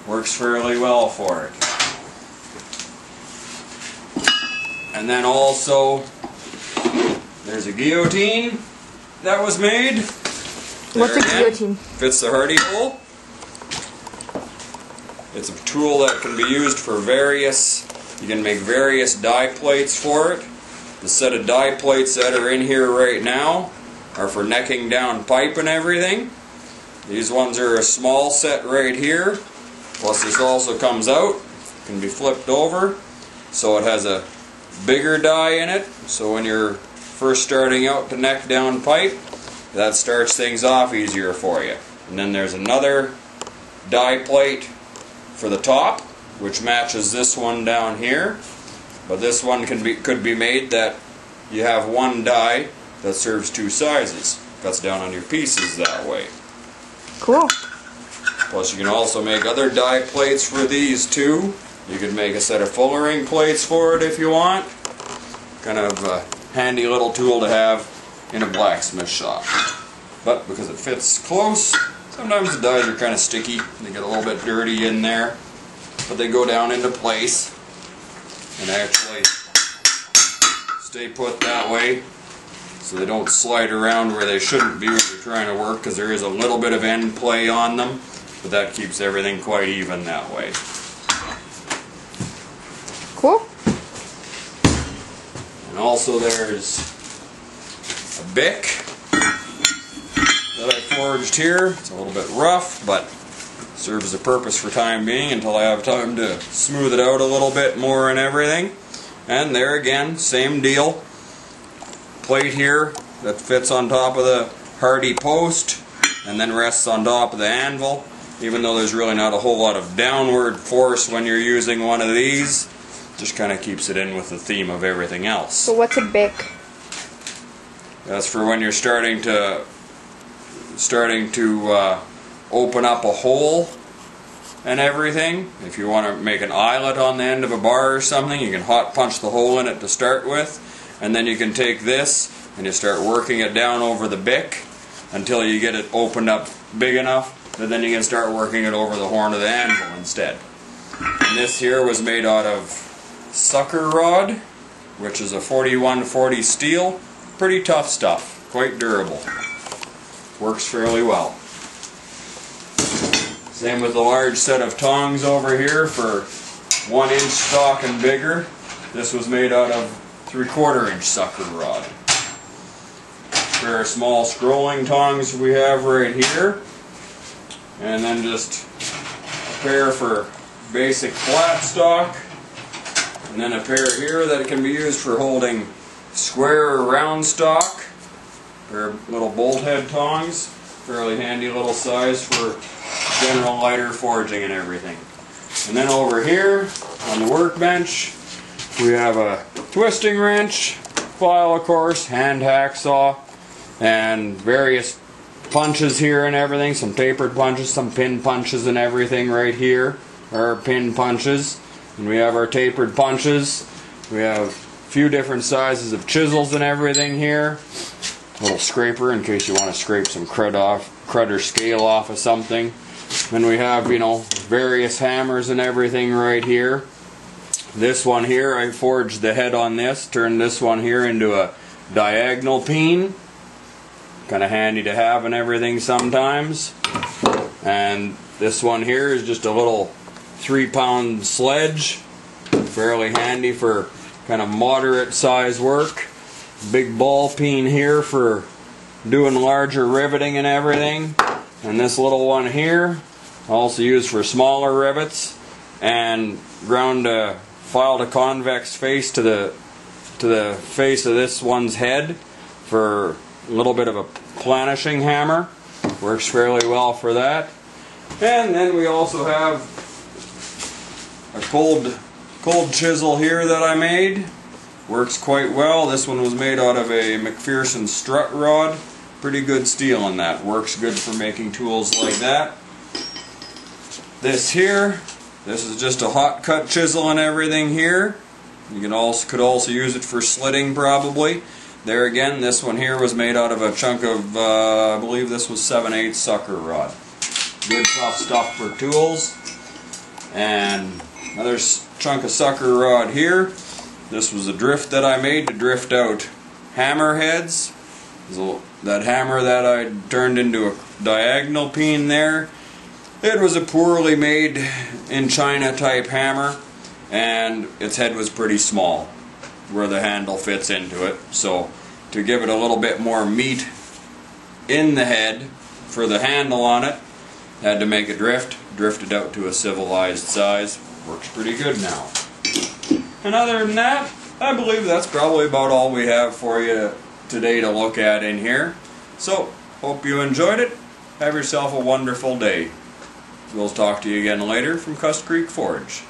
Works fairly well for it. And then also, there's a guillotine that was made. What's a guillotine? Fits the hardy hole. It's a tool that can be used for you can make various die plates for it. The set of die plates that are in here right now are for necking down pipe and everything. These ones are a small set right here. Plus this also comes out, can be flipped over. So it has a bigger die in it. So when you're first starting out to neck down pipe, that starts things off easier for you. And then there's another die plate for the top, which matches this one down here. But this one could be made that you have one die that serves two sizes. Cuts down on your pieces that way. Cool. Plus you can also make other die plates for these too. You could make a set of fullering plates for it if you want. Kind of a handy little tool to have in a blacksmith shop. But because it fits close, sometimes the dies are kind of sticky. They get a little bit dirty in there. But they go down into place and actually stay put that way so they don't slide around where they shouldn't be when you're trying to work, because there is a little bit of end play on them, but that keeps everything quite even that way. Cool. And also there's a bick that I forged here. It's a little bit rough, but serves a purpose for time being until I have time to smooth it out a little bit more and everything. And there again, same deal. Plate here that fits on top of the hardy post and then rests on top of the anvil. Even though there's really not a whole lot of downward force when you're using one of these, just kind of keeps it in with the theme of everything else. So what's a bick? That's for when you're starting to open up a hole and everything. If you want to make an eyelet on the end of a bar or something, you can hot punch the hole in it to start with, and then you can take this and you start working it down over the bick until you get it opened up big enough, and then you can start working it over the horn of the anvil instead. And this here was made out of sucker rod, which is a 4140 steel. Pretty tough stuff, quite durable. Works fairly well. Same with the large set of tongs over here for 1 inch stock and bigger. This was made out of 3/4 inch sucker rod. A pair of small scrolling tongs we have right here. And then just a pair for basic flat stock. And then a pair here that can be used for holding square or round stock. A pair of little bolt head tongs. Fairly handy little size for general lighter forging and everything. And then over here on the workbench we have a twisting wrench, file of course, hand hacksaw, and various punches here and everything. Some tapered punches, some pin punches and everything right here are pin punches. And we have our tapered punches. We have a few different sizes of chisels and everything here. A little scraper in case you want to scrape some crud or scale off of something. Then we have, various hammers and everything right here. This one here, I forged the head on this, turned this one here into a diagonal peen. Kind of handy to have and everything sometimes. And this one here is just a little 3-pound sledge. Fairly handy for kind of moderate size work. Big ball peen here for doing larger riveting and everything. And this little one here, also used for smaller rivets, and ground a filed a convex face to the face of this one's head for a little bit of a planishing hammer. Works fairly well for that. And then we also have a cold chisel here that I made. Works quite well. This one was made out of a McPherson strut rod. Pretty good steel in that. Works good for making tools like that. This here, this is just a hot cut chisel and everything here. You could also use it for slitting probably. There again, this one here was made out of a chunk of, I believe this was 7/8 sucker rod. Good tough stuff for tools. And another chunk of sucker rod here. This was a drift that I made to drift out hammer heads. So that hammer that I turned into a diagonal peen there, it was a poorly made in China type hammer, and its head was pretty small where the handle fits into it. So to give it a little bit more meat in the head for the handle on it, had to make a drifted out to a civilized size. Works pretty good now. And other than that, I believe that's probably about all we have for you today to look at in here. So, hope you enjoyed it. Have yourself a wonderful day. We'll talk to you again later from Cussed Creek Forge.